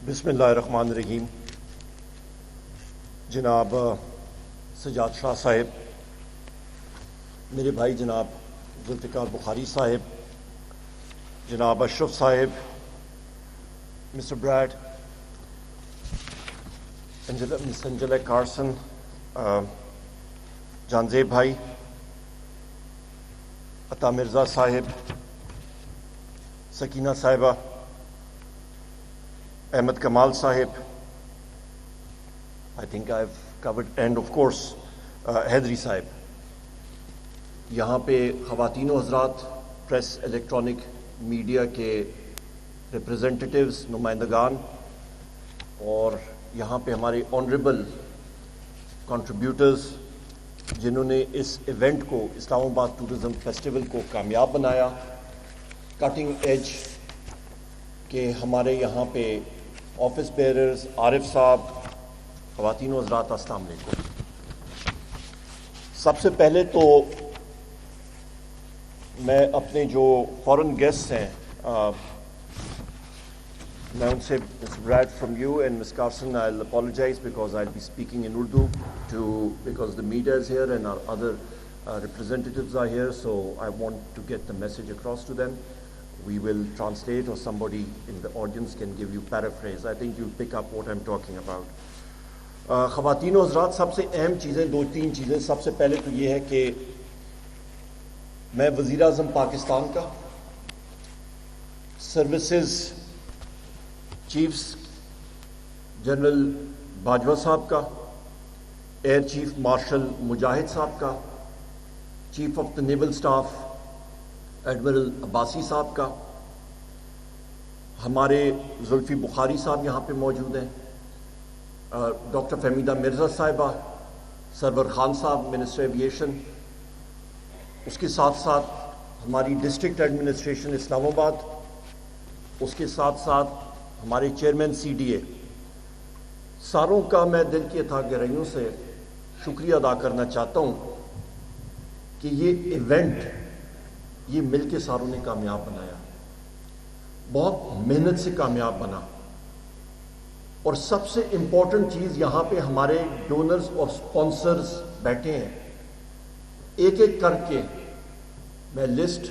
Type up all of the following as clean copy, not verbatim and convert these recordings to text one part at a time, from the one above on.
بسم اللہ الرحمن الرحیم. جناب سجاد شاہ صاحب، میرے بھائی جناب ذوالفقار بخاری صاحب، جناب اشرف صاحب، مسٹر بریڈ، مس انجلا کارسن، جانزیب بھائی، عطا مرزا صاحب، سکینہ صاحبہ، احمد کمال صاحب، I think I've covered, and of course حیدری صاحب. یہاں پہ خواتین و حضرات، پریس، الیکٹرانک میڈیا کے ریپریزنٹیٹیوز، نمائندگان، اور یہاں پہ ہمارے آنریبل کنٹریبیوٹرز جنہوں نے اس ایونٹ کو، اسلام آباد ٹورزم فیسٹیول کو کامیاب بنایا، کٹنگ ایج کہ ہمارے یہاں پہ آفس بیئررز، عارف صاحب، خواتین و حضرات، السلام علیکم. سب سے پہلے تو میں اپنے جو فورن گیسٹ ہیں، میں ان سے read from you and Ms. Carson, I'll apologize because I'll be speaking in Urdu because the media is here and our other representatives are here, so I want to get the message across to them. We will translate, or somebody in the audience can give you paraphrase. I think you'll pick up what I'm talking about. خواتین و حضرات، سب سے اہم چیزیں، دو تین چیزیں. سب سے پہلے تو یہ ہے کہ میں وزیر اعظم پاکستان کا، سروسز چیفز جنرل باجوہ صاحب کا، ایئر چیف مارشل مجاہد صاحب کا، chief of the naval staff admiral Abbasi صاحب کا، ہمارے زلفی بخاری صاحب یہاں پہ موجود ہیں، ڈاکٹر فہمیدہ مرزا صاحبہ، سرور خان صاحب منسٹر ایویشن، اس کے ساتھ ساتھ ہماری ڈسٹرکٹ ایڈمنسٹریشن اسلام آباد، اس کے ساتھ ساتھ ہمارے چیئرمین سی ڈی اے، ساروں کا میں دل کی اتھاہ گہرائیوں سے شکریہ ادا کرنا چاہتا ہوں کہ یہ ایونٹ، یہ مل کے ساروں نے کامیاب بنایا، بہت محنت سے کامیاب بنا. اور سب سے امپورٹنٹ چیز، یہاں پہ ہمارے ڈونرز اور سپانسرز بیٹھے ہیں، ایک ایک کر کے میں لسٹ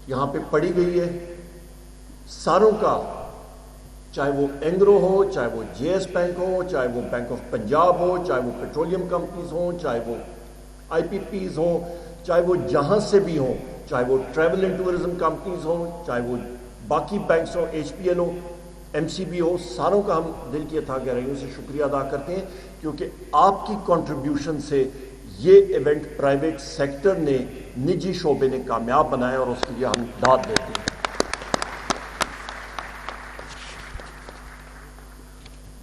یہاں پہ پڑھی گئی ہے، ساروں کا، چاہے وہ اینگرو ہو، چاہے وہ جے ایس بینک ہو، چاہے وہ بینک آف پنجاب ہو، چاہے وہ پیٹرولیم کمپنیز ہوں، چاہے وہ آئی پی پیز ہوں، چاہے وہ جہاں سے بھی ہوں، چاہے وہ ٹریول اینڈ ٹورزم کمپنیز ہوں، چاہے وہ باقی بینکس ہوں، ایچ پی ایل ہو، ایم سی بی ہو، ساروں کا ہم دل کی اتھاہ گہرائیوں سے شکریہ ادا کرتے ہیں، کیونکہ آپ کی کنٹریبیوشن سے یہ ایونٹ پرائیویٹ سیکٹر نے، نجی شعبے نے کامیاب بنایا، اور اس کے لیے ہم داد دیتے ہیں.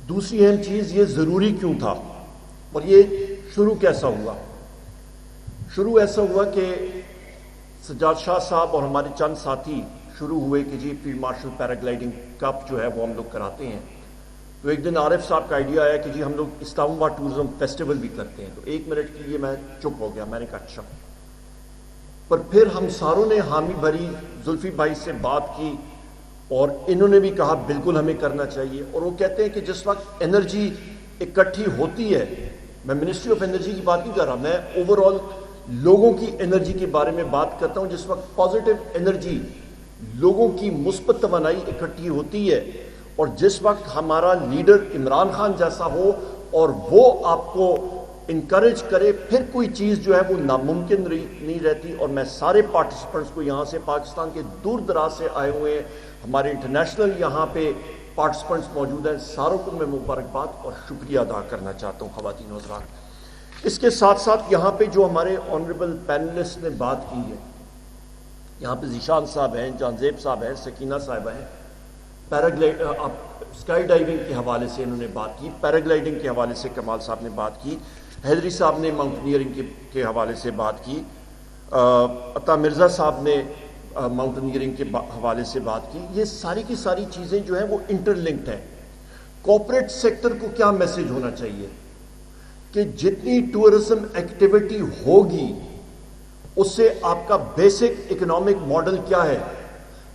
دوسری اہم چیز، یہ ضروری کیوں تھا، اور یہ شروع کیسا ہوا؟ شروع ایسا ہوا کہ سجاد شاہ صاحب اور ہمارے چند ساتھی شروع ہوئے کہ جی فیلڈ مارشل پیراگلائڈنگ کپ جو ہے وہ ہم لوگ کراتے ہیں. تو ایک دن عارف صاحب کا آئیڈیا آیا کہ جی ہم لوگ اسلام آباد ٹورزم فیسٹیول بھی کرتے ہیں. تو 1 منٹ کے لیے میں چپ ہو گیا، میں نے کہا اچھا. پر پھر ہم ساروں نے حامی بھری، زلفی بھائی سے بات کی، اور انہوں نے بھی کہا بالکل ہمیں کرنا چاہیے. اور وہ کہتے ہیں کہ جس وقت انرجی اکٹھی ہوتی ہے، میں منسٹری آف انرجی کی بات نہیں کر رہا، میں اوور آل لوگوں کی انرجی کے بارے میں بات کرتا ہوں. جس وقت پازیٹیو انرجی، لوگوں کی مثبت توانائی اکٹھی ہوتی ہے، اور جس وقت ہمارا لیڈر عمران خان جیسا ہو اور وہ آپ کو انکریج کرے، پھر کوئی چیز جو ہے وہ ناممکن نہیں رہتی. اور میں سارے پارٹیسپنٹس کو یہاں سے، پاکستان کے دور دراز سے آئے ہوئے ہیں، ہمارے انٹرنیشنل یہاں پہ پارٹیسپنٹس موجود ہیں، ساروں کو میں مبارکباد اور شکریہ ادا کرنا چاہتا ہوں، خواتین و حضرات. اس کے ساتھ ساتھ یہاں پہ جو ہمارے آنریبل پینلسٹ نے بات کی ہے، یہاں پہ ذیشان صاحب ہیں، جانزیب صاحب ہیں، سکینہ صاحبہ ہیں، اسکائی ڈائیونگ کے حوالے سے انہوں نے بات کی، پیراگلائڈنگ کے حوالے سے کمال صاحب نے بات کی، حیدری صاحب نے ماؤنٹینئرنگ کے حوالے سے بات کی، عطا مرزا صاحب نے ماؤنٹینئرنگ کے حوالے سے بات کی. یہ ساری کی ساری چیزیں جو ہیں وہ انٹر لنکڈ ہیں. کارپوریٹ سیکٹر کو کیا میسج ہونا چاہیے کہ جتنی ٹورزم ایکٹیویٹی ہوگی اس سے آپ کا بیسک اکنامک ماڈل کیا ہے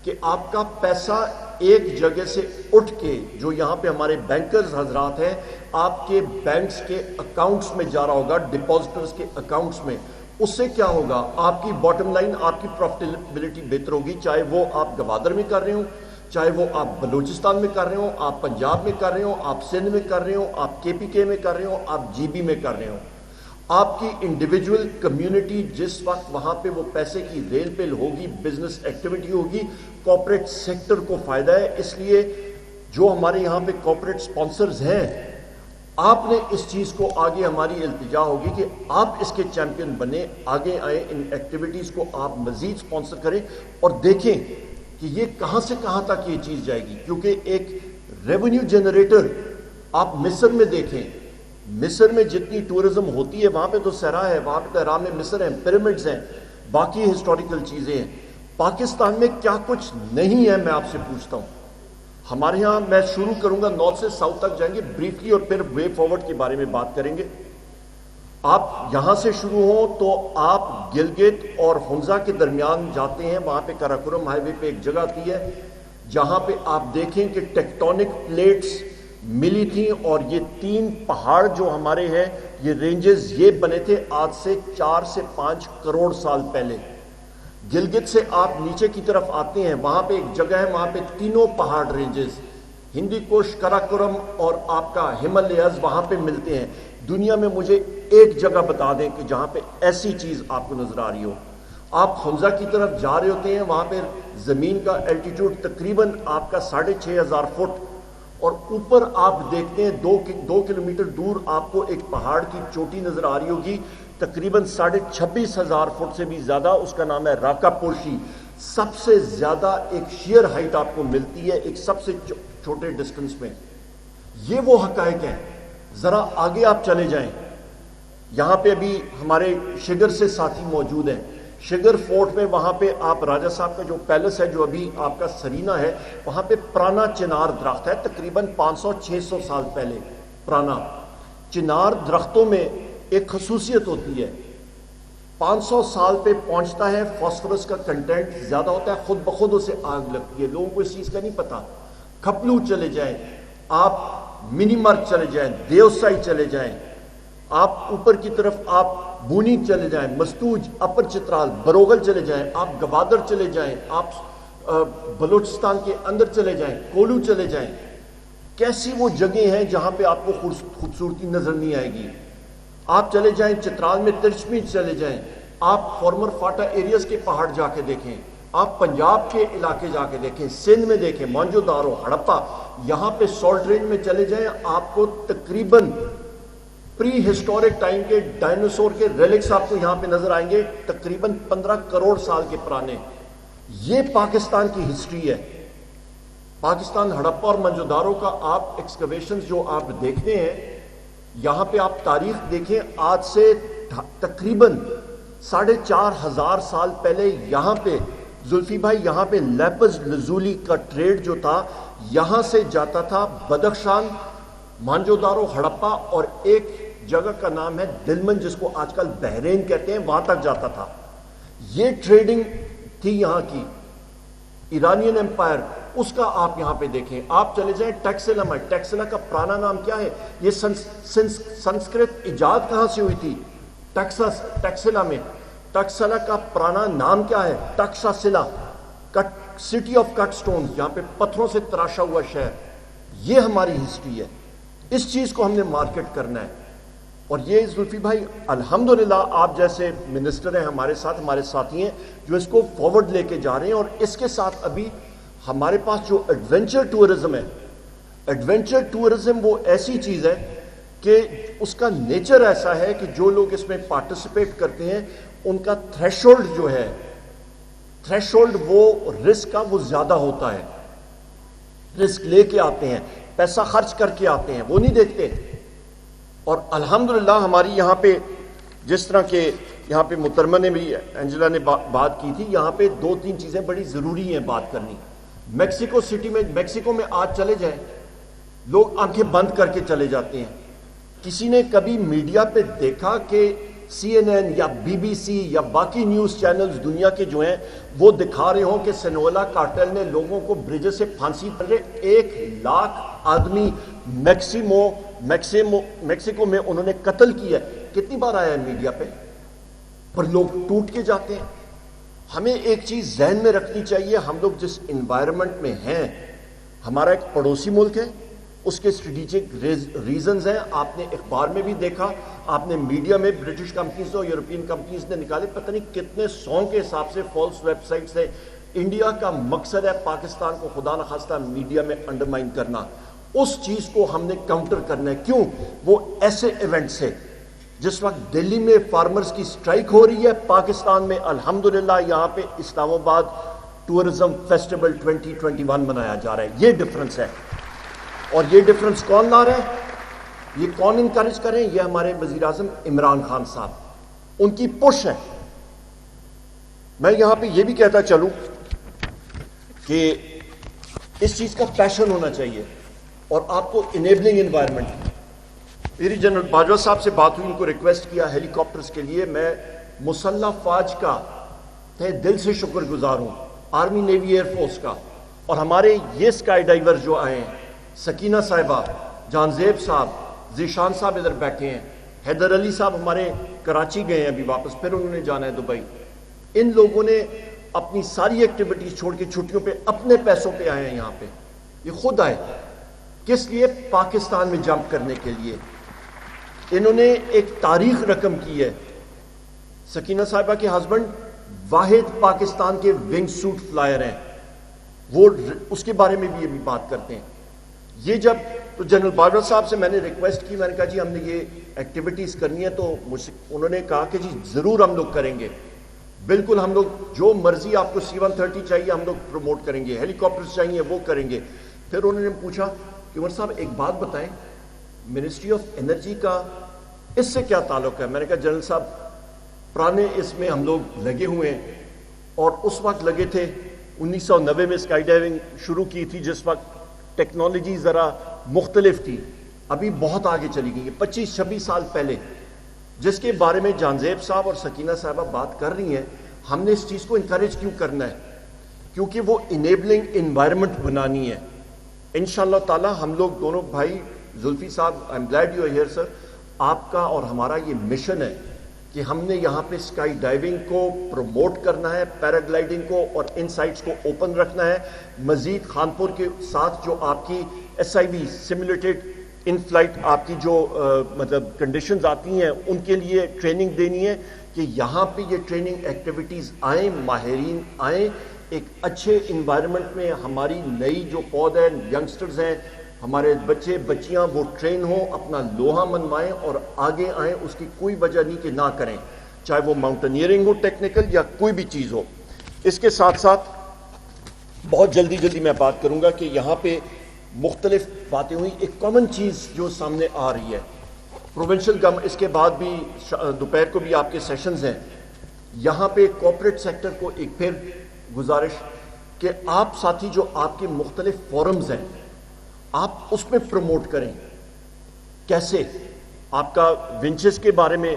کہ آپ کا پیسہ ایک جگہ سے اٹھ کے جو یہاں پہ ہمارے بینکرز حضرات ہیں آپ کے بینکس کے اکاؤنٹس میں جا رہا ہوگا, ڈپازٹرز کے اکاؤنٹس میں. اس سے کیا ہوگا, آپ کی باٹم لائن, آپ کی پروفیٹیبلٹی بہتر ہوگی, چاہے وہ آپ گوادر میں کر رہے ہوں, چاہے وہ آپ بلوچستان میں کر رہے ہوں, آپ پنجاب میں کر رہے ہوں, آپ سندھ میں کر رہے ہوں, آپ کے پی کے میں کر رہے ہوں, آپ جی بی میں کر رہے ہوں. آپ کی انڈیویجول کمیونٹی جس وقت وہاں پہ وہ پیسے کی ریل پیل ہوگی, بزنس ایکٹیویٹی ہوگی, کارپوریٹ سیکٹر کو فائدہ ہے. اس لیے جو ہمارے یہاں پہ کارپوریٹ سپانسرز ہیں, آپ نے اس چیز کو آگے, ہماری التجا ہوگی کہ آپ اس کے چیمپئن بنیں, آگے آئیں, ان ایکٹیویٹیز کو آپ مزید سپانسر کریں اور دیکھیں کہ یہ کہاں سے کہاں تک یہ چیز جائے گی. کیونکہ ایک ریونیو جنریٹر آپ مصر میں دیکھیں, مصر میں جتنی ٹورزم ہوتی ہے وہاں پہ تو صحرا ہے, وہاں پہ احرام مصر ہیں, پیرامڈز ہیں, باقی ہسٹوریکل چیزیں ہیں. پاکستان میں کیا کچھ نہیں ہے, میں آپ سے پوچھتا ہوں. ہمارے ہاں, میں شروع کروں گا نارتھ سے ساؤتھ تک جائیں گے بریفلی اور پھر وے فارورڈ کے بارے میں بات کریں گے. آپ یہاں سے شروع ہوں تو آپ گلگت اور حنزہ کے درمیان جاتے ہیں, وہاں پہ کراکورم ہائی وے پہ ایک جگہ آتی ہے جہاں پہ آپ دیکھیں کہ ٹیکٹونک پلیٹس ملی تھیں اور یہ 3 پہاڑ جو ہمارے ہیں, یہ رینجز یہ بنے تھے آج سے 4 سے 5 کروڑ سال پہلے. گلگت سے آپ نیچے کی طرف آتے ہیں, وہاں پہ ایک جگہ ہے, وہاں پہ تینوں پہاڑ رینجز ہندی کوش, کراکورم اور آپ کا ہمالیاز وہاں پہ ملتے ہیں. دنیا میں مجھے ایک جگہ بتا دیں کہ جہاں پہ ایسی چیز آپ کو نظر آ رہی ہو. آپ حنزہ کی طرف جا رہے ہوتے ہیں, وہاں پہ زمین کا الٹیٹیوڈ تقریباً آپ کا 6,500 فٹ, اور اوپر آپ دیکھتے ہیں 2 کلومیٹر دور آپ کو ایک پہاڑ کی چوٹی نظر آ رہی ہوگی, تقریباً 26,500 فٹ سے بھی زیادہ. اس کا نام ہے راکا پورشی. سب سے زیادہ ایک شیئر ہائٹ آپ کو ملتی ہے ایک سب سے چھوٹے ڈسٹنس میں. یہ وہ حقائق ہیں. ذرا آگے آپ چلے جائیں, یہاں پہ ابھی ہمارے شگر سے ساتھی موجود ہیں. شگر فورٹ میں وہاں پہ آپ راجہ صاحب کا جو پیلس ہے جو ابھی آپ کا سرینا ہے, وہاں پہ پرانا چنار درخت ہے, تقریباً 500-600 سال پہلے پرانا. چنار درختوں میں ایک خصوصیت ہوتی ہے, 500 سال پہ پہنچتا ہے, فاسفورس کا کنٹینٹ زیادہ ہوتا ہے, خود بخود اسے آگ لگتی ہے. لوگوں کو اس چیز کا نہیں پتا. کھپلو چلے جائیں آپ, منی مرگ چلے جائیں, دیوسائی چلے جائیں آپ, اوپر کی طرف آپ بونی چلے جائیں, مستوج, اپر چترال, بروغل چلے جائیں آپ, گوادر چلے جائیں آپ, بلوچستان کے اندر چلے جائیں, کولو چلے جائیں. کیسی وہ جگہیں ہیں جہاں پہ آپ کو خوبصورتی نظر نہیں آئے گی. آپ چلے جائیں چترال میں, ترچمی چلے جائیں آپ, فارمر فاٹا ایریاز کے پہاڑ جا کے دیکھیں آپ, پنجاب کے علاقے جا کے دیکھیں, سندھ میں دیکھیں, موہنجو دارو, ہڑپا, یہاں پہ سالٹ رینج میں چلے جائیں آپ کو تقریباً پری ہسٹورک ٹائم کے ڈائنوسور کے ریلکس آپ کو یہاں پہ نظر آئیں گے, تقریباً 15 کروڑ سال کے پرانے. یہ پاکستان کی ہسٹری ہے. پاکستان ہڑپا اور موہنجو-داڑو کا آپ ایکسکیویشنز جو آپ دیکھتے ہیں, یہاں پہ آپ تاریخ دیکھیں, آج سے تقریباً 4,500 سال پہلے یہاں پہ زلفی بھائی, یہاں پہ لیپز لزولی کا ٹریڈ جو تھا یہاں سے جاتا تھا بدخشان, موہنجو-داڑو, ہڑپا, اور ایک جگہ کا نام ہے دلمن جس کو آج کل بحرین کہتے ہیں, وہاں تک جاتا تھا. یہ ٹریڈنگ تھی یہاں کی, ایرانین امپائر, اس کا آپ یہاں پہ دیکھیں. آپ چلے جائیں ٹیکسلا میں, ٹیکسلا کا پرانا نام کیا ہے, یہ سنسکرت ایجاد کہاں سے ہوئی تھی, ٹیکسلا میں. ٹکسلا کا پرانا نام کیا ہے, ٹکساسلا, سٹی آف کٹ سٹونز, یہاں پہ پتھروں سے تراشا ہوا شہر. یہ ہماری ہسٹری ہے. اس چیز کو ہم نے مارکیٹ کرنا ہے. اور یہ زلفی بھائی الحمدللہ آپ جیسے منسٹر ہیں ہمارے ساتھ, ہمارے ساتھی ہیں جو اس کو فارورڈ لے کے جا رہے ہیں. اور اس کے ساتھ ابھی ہمارے پاس جو ایڈونچر ٹورزم ہے, ایڈونچر ٹورزم وہ ایسی چیز ہے کہ اس کا نیچر ایسا ہے کہ جو لوگ اس میں پارٹیسپیٹ کرتے ہیں ان کا تھریشولڈ جو ہے, تھریشولڈ وہ رسک کا وہ زیادہ ہوتا ہے. رسک لے کے آتے ہیں, پیسہ خرچ کر کے آتے ہیں, وہ نہیں دیکھتے. اور الحمدللہ ہماری یہاں پہ جس طرح کہ یہاں پہ محترمہ نے بھی, انجلا نے بات کی تھی, یہاں پہ 2-3 چیزیں بڑی ضروری ہیں بات کرنی. میکسیکو سٹی میں, میکسیکو میں آج چلے جائیں, لوگ آنکھیں بند کر کے چلے جاتے ہیں. کسی نے کبھی میڈیا پہ دیکھا کہ CNN یا BBC یا باقی نیوز چینلز دنیا کے جو ہیں وہ دکھا رہے ہوں کہ سنولا کارٹل نے لوگوں کو برج سے پھانسی پر 1,00,000 آدمی میکسیکو میں انہوں نے قتل کیا ہے؟ کتنی بار آیا ہے میڈیا پہ؟ پر لوگ ٹوٹ کے جاتے ہیں۔ ہمیں ایک چیز ذہن میں رکھنی چاہیے، ہم لوگ جس انوائرمنٹ میں ہیں، ہمارا ایک پڑوسی ملک ہے، اس کے اسٹریٹجک ریزنز ہیں۔ آپ نے اخبار میں بھی دیکھا، آپ نے میڈیا میں برٹش کمپنیز اور یورپین کمپنیز نے نکالے پتہ نہیں کتنے 100 کے حساب سے فالس ویب سائٹس ہیں۔ انڈیا کا مقصد ہے پاکستان کو خدا نخواستہ میڈیا میں انڈرمائن کرنا، اس چیز کو ہم نے کاؤنٹر کرنا ہے۔ کیوں؟ وہ ایسے ایونٹ سے جس وقت دلی میں فارمرز کی سٹرائک ہو رہی ہے، پاکستان میں الحمدللہ یہاں پہ اسلام آباد ٹورزم فیسٹیول 2021 منایا جا رہا ہے۔ یہ ڈفرنس ہے، اور یہ ڈفرنس کون لا رہا ہے؟ یہ کون انکریج کر رہے ہیں؟ یہ ہمارے وزیر اعظم عمران خان صاحب، ان کی پش ہے۔ میں یہاں پہ یہ بھی کہتا چلوں کہ اس چیز کا پیشن ہونا چاہیے اور آپ کو انیبلنگ انوائرمنٹ۔ میری جنرل باجوہ صاحب سے بات ہوئی، ان کو ریکویسٹ کیا ہیلی کاپٹرز کے لیے۔ میں مسلح فوج کا تہ دل سے شکر گزار ہوں، آرمی نیوی ایئر فورس کا، اور ہمارے یہ اسکائی ڈائیور جو آئے ہیں، سکینہ صاحبہ، جانزیب صاحب، ذیشان صاحب ادھر بیٹھے ہیں، حیدر علی صاحب ہمارے کراچی گئے ہیں ابھی واپس، پھر انہوں نے جانا ہے دبئی۔ ان لوگوں نے اپنی ساری ایکٹیویٹیز چھوڑ کے چھٹیوں پہ اپنے پیسوں پہ آئے ہیں یہاں پہ، یہ خود آئے۔ کس لیے؟ پاکستان میں جمپ کرنے کے لیے۔ انہوں نے ایک تاریخ رقم کی ہے۔ سکینہ صاحبہ کے ہسبینڈ واحد پاکستان کے ونگ سوٹ فلائر ہیں، وہ اس کے بارے میں بھی یہ بھی بات کرتے ہیں۔ یہ جب تو جنرل باجوہ صاحب سے میں نے ریکویسٹ کی، میں نے کہا جی ہم نے یہ ایکٹیویٹیز کرنی ہے، تو انہوں نے کہا کہ جی ضرور ہم لوگ کریں گے، بالکل ہم لوگ جو مرضی آپ کو C-130 چاہیے ہم لوگ پروموٹ کریں گے، ہیلی کاپٹرز چاہیے وہ کریں گے۔ پھر انہوں نے پوچھا کہ عمر صاحب ایک بات بتائیں، منسٹری آف انرجی کا اس سے کیا تعلق ہے؟ میں نے کہا جنرل صاحب پرانے اس میں ہم لوگ لگے ہوئے ہیں، اور اس وقت لگے تھے 1990 میں اسکائی ڈائیونگ شروع کی تھی، جس وقت ٹیکنالوجی ذرا مختلف تھی، ابھی بہت آگے چلی گئی ہے، 25-26 سال پہلے، جس کے بارے میں جانزیب صاحب اور سکینہ صاحبہ بات کر رہی ہیں۔ ہم نے اس چیز کو انکریج کیوں کرنا ہے؟ کیونکہ وہ انیبلنگ انوائرمنٹ بنانی ہے۔ انشاءاللہ تعالی ہم لوگ دونوں بھائی، زلفی صاحب I am glad you are here sir, آپ کا اور ہمارا یہ مشن ہے کہ ہم نے یہاں پہ اسکائی ڈائیونگ کو پروموٹ کرنا ہے، پیراگلائڈنگ کو اور ان سائٹس کو اوپن رکھنا ہے۔ مزید خانپور کے ساتھ جو آپ کی SIV سیمولیٹڈ ان فلائٹ آپ کی جو مطلب کنڈیشنز آتی ہیں، ان کے لیے ٹریننگ دینی ہے کہ یہاں پہ یہ ٹریننگ ایکٹیویٹیز آئیں، ماہرین آئیں، ایک اچھے انوائرمنٹ میں ہماری نئی جو پود ہے، ینگسٹرز ہیں، ہمارے بچے بچیاں وہ ٹرین ہوں، اپنا لوہا منوائیں اور آگے آئیں۔ اس کی کوئی وجہ نہیں کہ نہ کریں، چاہے وہ ماؤنٹینئرنگ ہو، ٹیکنیکل یا کوئی بھی چیز ہو۔ اس کے ساتھ ساتھ بہت جلدی میں بات کروں گا کہ یہاں پہ مختلف باتیں ہوئی، ایک کامن چیز جو سامنے آ رہی ہے پروونشل گورنمنٹ، اس کے بعد بھی دوپہر کو بھی آپ کے سیشنز ہیں، یہاں پہ کارپوریٹ سیکٹر کو ایک پھر گزارش کہ آپ ساتھی جو آپ کے مختلف فورمز ہیں، آپ اس میں پروموٹ کریں۔ کیسے؟ آپ کا ونچز کے بارے میں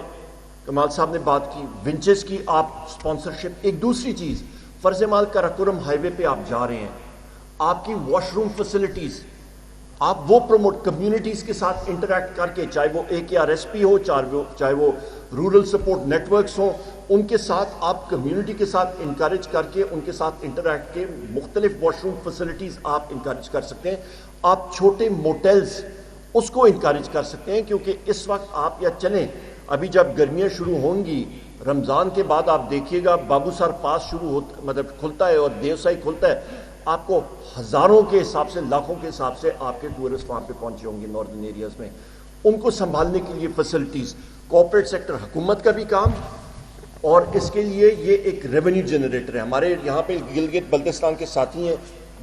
کمال صاحب نے بات کی، ونچز کی آپ سپانسرشپ۔ ایک دوسری چیز، فرض مال کراکورم ہائی وے پہ آپ جا رہے ہیں، آپ کی واش روم فیسلٹیز آپ وہ پروموٹ، کمیونٹیز کے ساتھ انٹریکٹ کر کے، چاہے وہ AKRSP ہو، چاہے وہ رورل سپورٹ نیٹ ورکس ہوں، ان کے ساتھ آپ کمیونٹی کے ساتھ انکریج کر کے ان کے ساتھ انٹریکٹ کے مختلف واش روم فیسلٹیز آپ انکریج کر سکتے ہیں۔ آپ چھوٹے موٹیلز اس کو انکریج کر سکتے ہیں، کیونکہ اس وقت آپ یا چلیں، ابھی جب گرمیاں شروع ہوں گی، رمضان کے بعد آپ دیکھیے گا بابو سر پاس شروع ہوتا، مطلب کھلتا ہے اور دیوسائی کھلتا ہے، آپ کو ہزاروں کے حساب سے، لاکھوں کے حساب سے آپ کے ٹورسٹ وہاں پہ پہنچے ہوں گے ناردرن ایریاز میں۔ ان کو سنبھالنے کے لیے فیسلٹیز، کارپوریٹ سیکٹر، حکومت کا بھی کام، اور اس کے لیے یہ ایک ریونیو جنریٹر ہے۔ ہمارے یہاں پہ گلگت بلتستان کے ساتھی ہیں،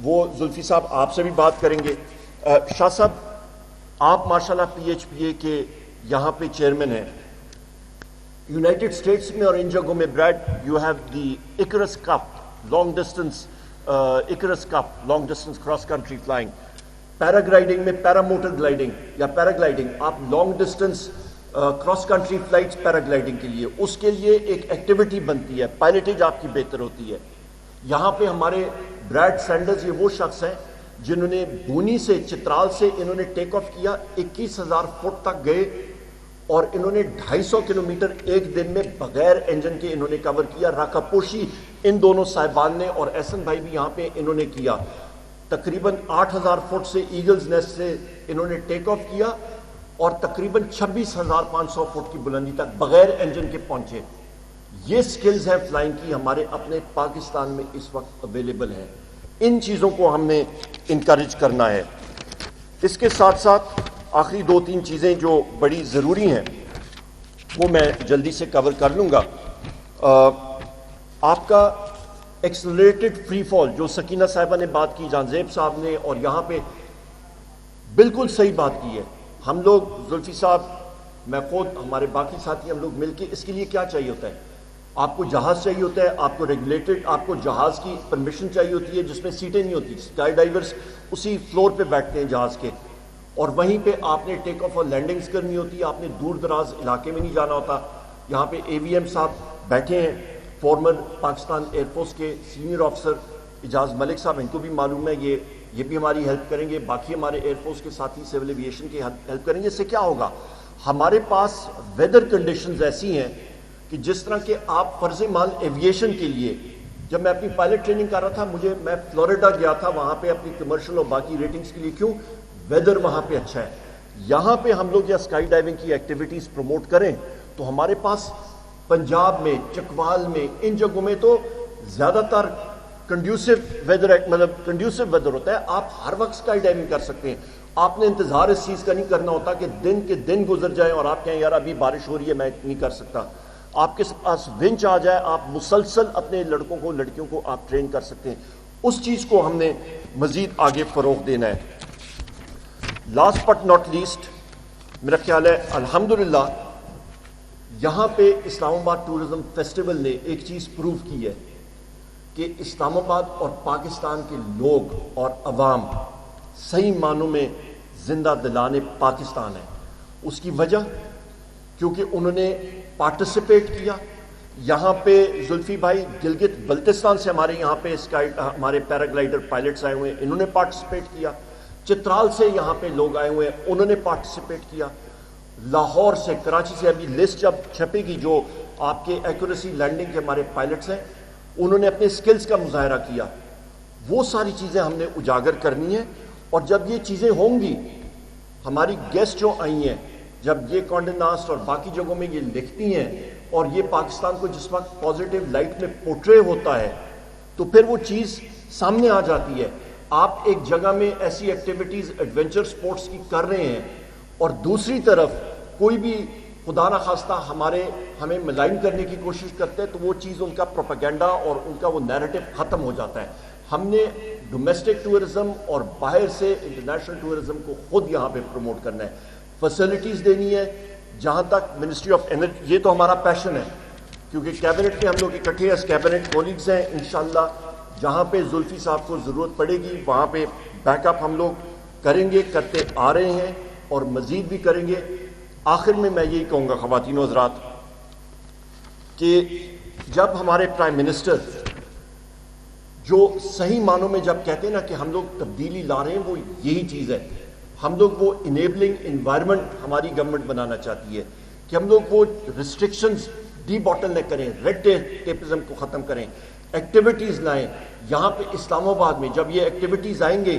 وہ زلفی صاحب آپ سے بھی بات کریں گے۔ شاہ صاحب آپ ماشاءاللہ PHPA کے یہاں پہ چیئرمین ہیں۔ یونائٹڈ اسٹیٹس میں اور انجاگو میں بریڈ یو ہیو دی ایکرس cup long distance cross country flying. Paragliding میں پیراموٹر گلائڈنگ یا پیراگلائڈنگ، آپ long distance cross country flights paragliding کے لیے، اس کے لیے ایک ایکٹیویٹی بنتی ہے، پائلٹیج آپ کی بہتر ہوتی ہے۔ یہاں پہ ہمارے بریڈ سینڈرز یہ وہ شخص ہیں جنہوں نے بونی سے چترال سے انہوں نے ٹیک آف کیا، 21,000 فٹ تک گئے اور انہوں نے 250 کلومیٹر ایک دن میں بغیر انجن کے انہوں نے کور کیا۔ راکا پوشی ان دونوں صاحبان نے اور احسن بھائی بھی یہاں پہ انہوں نے کیا۔ تقریباً 8,000 فٹ سے ایگلز نیسٹ سے انہوں نے ٹیک آف کیا اور تقریباً 26,500 فٹ کی بلندی تک بغیر انجن کے پہنچے۔ یہ سکلز ہیں فلائنگ کی، ہمارے اپنے پاکستان میں اس وقت اویلیبل ہیں۔ ان چیزوں کو ہم نے انکریج کرنا ہے۔ اس کے ساتھ ساتھ آخری 2-3 چیزیں جو بڑی ضروری ہیں وہ میں جلدی سے کور کر لوں گا۔ آپ کا ایکسلریٹڈ فری فال جو سکینہ صاحبہ نے بات کی، جان زیب صاحب نے، اور یہاں پہ بالکل صحیح بات کی ہے۔ ہم لوگ زلفی صاحب، میں خود، ہمارے باقی ساتھی، ہم لوگ مل کے اس کے لیے کیا چاہیے ہوتا ہے؟ آپ کو جہاز چاہیے ہوتا ہے، آپ کو ریگولیٹڈ، آپ کو جہاز کی پرمیشن چاہیے ہوتی ہے جس میں سیٹیں نہیں ہوتی۔ اسکائی ڈائیورز اسی فلور پہ بیٹھتے ہیں جہاز کے، اور وہیں پہ آپ نے ٹیک آف اور لینڈنگز کرنی ہوتی ہے، آپ نے دور دراز علاقے میں نہیں جانا ہوتا۔ یہاں پہ اے وی ایم صاحب بیٹھے ہیں، فارمر پاکستان ایئر فورس کے سینئر آفیسر اجاز ملک صاحب، ان کو بھی معلوم ہے، یہ بھی ہماری ہیلپ کریں گے، باقی ہمارے ایئر فورس کے ساتھی سول ایویشن کی ہیلپ کریں گے۔ اس سے کیا ہوگا؟ ہمارے پاس ویدر کنڈیشنز ایسی ہیں کہ جس طرح کہ آپ فرض مال ایویشن کے لیے، جب میں اپنی پائلٹ ٹریننگ کر رہا تھا، میں فلوریڈا گیا تھا وہاں پہ اپنی کمرشل اور باقی ریٹنگز کے لیے، کیوں؟ ویدر وہاں پہ اچھا ہے۔ یہاں پہ ہم لوگ یا اسکائی ڈائیونگ کی ایکٹیویٹیز پروموٹ کریں تو ہمارے پاس پنجاب میں، چکوال میں، ان جگہوں میں تو زیادہ تر کنڈیوسو ویدر ہوتا ہے، آپ ہر وقت اسکائی ڈائیونگ کر سکتے ہیں۔ آپ نے انتظار اس چیز کا نہیں کرنا ہوتا کہ دن کے دن گزر جائیں اور آپ کہیں یار ابھی بارش ہو رہی ہے میں نہیں کر سکتا۔ آپ کے پاس ونچ آ جائے، آپ مسلسل اپنے لڑکوں کو، لڑکیوں کو آپ ٹرین کر سکتے ہیں۔ اس چیز کو ہم نے مزید آگے فروغ دینا ہے۔ لاسٹ بٹ ناٹ لیسٹ، میرا خیال ہے الحمدللہ یہاں پہ اسلام آباد ٹورزم فیسٹیول نے ایک چیز پروو کی ہے کہ اسلام آباد اور پاکستان کے لوگ اور عوام صحیح معنوں میں زندہ دلان پاکستان ہے۔ اس کی وجہ کیونکہ انہوں نے پارٹیسپیٹ کیا۔ یہاں پہ زلفی بھائی گلگت بلتستان سے ہمارے یہاں پہ ہمارے پیراگلائڈر پائلٹس آئے ہوئے ہیں، انہوں نے پارٹیسپیٹ کیا۔ چترال سے یہاں پہ لوگ آئے ہوئے ہیں، انہوں نے پارٹیسپیٹ کیا۔ لاہور سے، کراچی سے، ابھی لسٹ جب چھپے گی جو آپ کے ایکوریسی لینڈنگ کے ہمارے پائلٹس ہیں، انہوں نے اپنے سکلز کا مظاہرہ کیا۔ وہ ساری چیزیں ہم نے اجاگر کرنی ہیں، اور جب یہ چیزیں ہوں گی، ہماری گیسٹ جو آئی ہیں، جب یہ کانڈے ناسٹ اور باقی جگہوں میں یہ لکھتی ہیں اور یہ پاکستان کو جس وقت پازیٹیو لائٹ میں پورٹرے ہوتا ہے تو پھر وہ چیز سامنے آ جاتی ہے۔ آپ ایک جگہ میں ایسی ایکٹیویٹیز ایڈونچر سپورٹس کی کر رہے ہیں اور دوسری طرف کوئی بھی خدا نخواستہ ہمیں ملائن کرنے کی کوشش کرتے ہیں تو وہ چیز ان کا پروپیگنڈا اور ان کا وہ نیریٹو ختم ہو جاتا ہے۔ ہم نے ڈومیسٹک ٹورزم اور باہر سے انٹرنیشنل ٹورزم کو خود یہاں پہ پروموٹ کرنا ہے، فیسلٹیز دینی ہے۔ جہاں تک منسٹری آف انرجی، یہ تو ہمارا پیشن ہے کیونکہ کیبنٹ میں ہم لوگ اکٹھے ہیں، کیبنٹ کولیگز ہیں، انشاءاللہ جہاں پہ زلفی صاحب کو ضرورت پڑے گی وہاں پہ بیک اپ ہم لوگ کریں گے، کرتے آ رہے ہیں اور مزید بھی کریں گے۔ آخر میں یہی کہوں گا خواتین و حضرات کہ جب ہمارے پرائم منسٹر جو صحیح معنوں میں جب کہتے ہیں نا کہ ہم لوگ تبدیلی لا رہے ہیں، وہ یہی چیز ہے۔ ہم لوگ وہ انیبلنگ انوائرمنٹ ہماری گورنمنٹ بنانا چاہتی ہے کہ ہم لوگ وہ ریسٹرکشنز ڈی باٹل نہ کریں، ریڈ ٹیپزم کو ختم کریں، ایکٹیویٹیز لائیں۔ یہاں پہ اسلام آباد میں جب یہ ایکٹیویٹیز آئیں گے،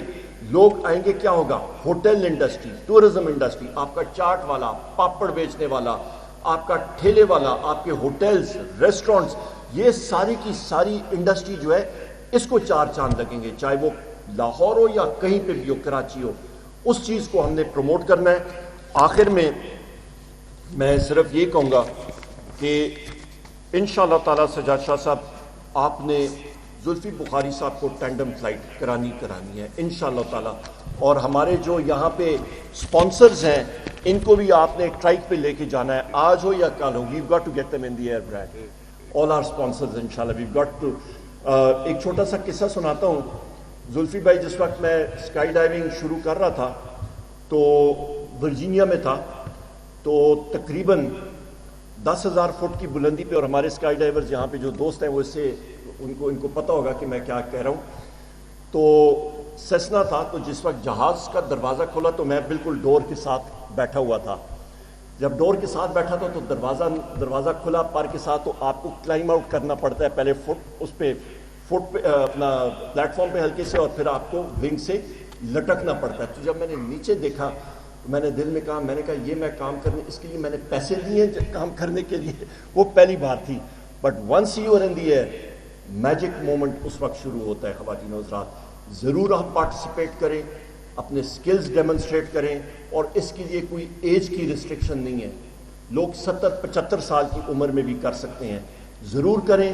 لوگ آئیں گے، کیا ہوگا؟ ہوٹل انڈسٹری، ٹورزم انڈسٹری، آپ کا چاٹ والا، پاپڑ بیچنے والا، آپ کا ٹھیلے والا، آپ کے ہوٹلز، ریسٹورنٹس، یہ ساری کی ساری انڈسٹری جو ہے اس کو چار چاند لگیں گے، چاہے وہ لاہور ہو یا کہیں پہ بھی ہو، کراچی ہو۔ اس چیز کو ہم نے پروموٹ کرنا ہے۔ آخر میں میں صرف یہ کہوں گا کہ انشاءاللہ تعالیٰ سجاد شاہ صاحب آپ نے زلفی بخاری صاحب کو ٹینڈم فلائٹ کرانی ہے انشاءاللہ تعالیٰ، اور ہمارے جو یہاں پہ سپانسرز ہیں ان کو بھی آپ نے ٹرائک پہ لے کے جانا ہے، آج ہو یا کل ہو۔ We've got to get them in the air bright all our sponsors انشاءاللہ، ویو گاٹ ٹو۔ ایک چھوٹا سا قصہ سناتا ہوں زلفی بھائی جس وقت میں اسکائی ڈائیونگ شروع کر رہا تھا تو ورجینیا میں تھا، تو تقریباً 10,000 فٹ کی بلندی پہ، اور ہمارے اسکائی ڈائیورز یہاں پہ جو دوست ہیں وہ اس سے ان کو پتہ ہوگا کہ میں کیا کہہ رہا ہوں. تو سیسنا تھا، تو جس وقت جہاز کا دروازہ کھلا تو میں بالکل ڈور کے ساتھ بیٹھا ہوا تھا. جب ڈور کے ساتھ بیٹھا تھا تو دروازہ کھلا پر کے ساتھ، تو آپ کو کلائم آؤٹ کرنا پڑتا ہے پہلے فٹ پہ اپنا پلیٹ فارم پہ ہلکے سے، اور پھر آپ کو ونگ سے لٹکنا پڑتا ہے. تو جب میں نے نیچے دیکھا تو میں نے دل میں کہا یہ میں کام کرنے، اس کے لیے میں نے پیسے دیے کام کرنے کے لیے، وہ پہلی بار تھی. But once you are in the air, magic moment اس وقت شروع ہوتا ہے. خواتین و حضرات، ضرور آپ پارٹیسپیٹ کریں، اپنے سکلز ڈیمونسٹریٹ کریں، اور اس کے لیے کوئی ایج کی ریسٹرکشن نہیں ہے. لوگ 70-75 سال کی عمر میں بھی کر سکتے ہیں. ضرور کریں.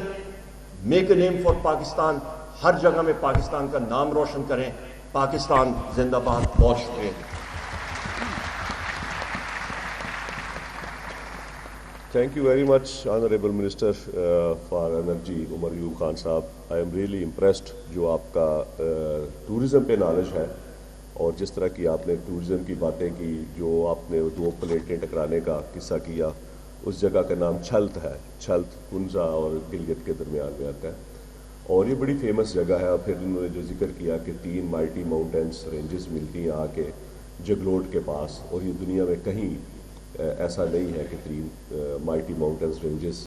Make a name for Pakistan. ہر جگہ میں پاکستان کا نام روشن کریں. پاکستان زندہ باد. بہت شکریہ. Thank you very much, Honorable Minister for Energy, Umar Ayub Khan صاحب. I am really impressed جو آپ کا ٹورزم پہ نالج ہے، اور جس طرح کی آپ نے ٹورزم کی باتیں کی، جو آپ نے 2 پلیٹیں ٹکرانے کا قصہ کیا. اس جگہ کا نام چھلت ہے. چھلت کنزا اور گلگت کے درمیان میں آتا ہے، اور یہ بڑی فیمس جگہ ہے. اور پھر انہوں نے جو ذکر کیا کہ 3 مائٹی ماؤنٹینس رینجز ملتی ہیں آ کے جگلوٹ کے پاس، اور یہ دنیا میں کہیں ایسا نہیں ہے کہ 3 مائٹی ماؤنٹینس رینجز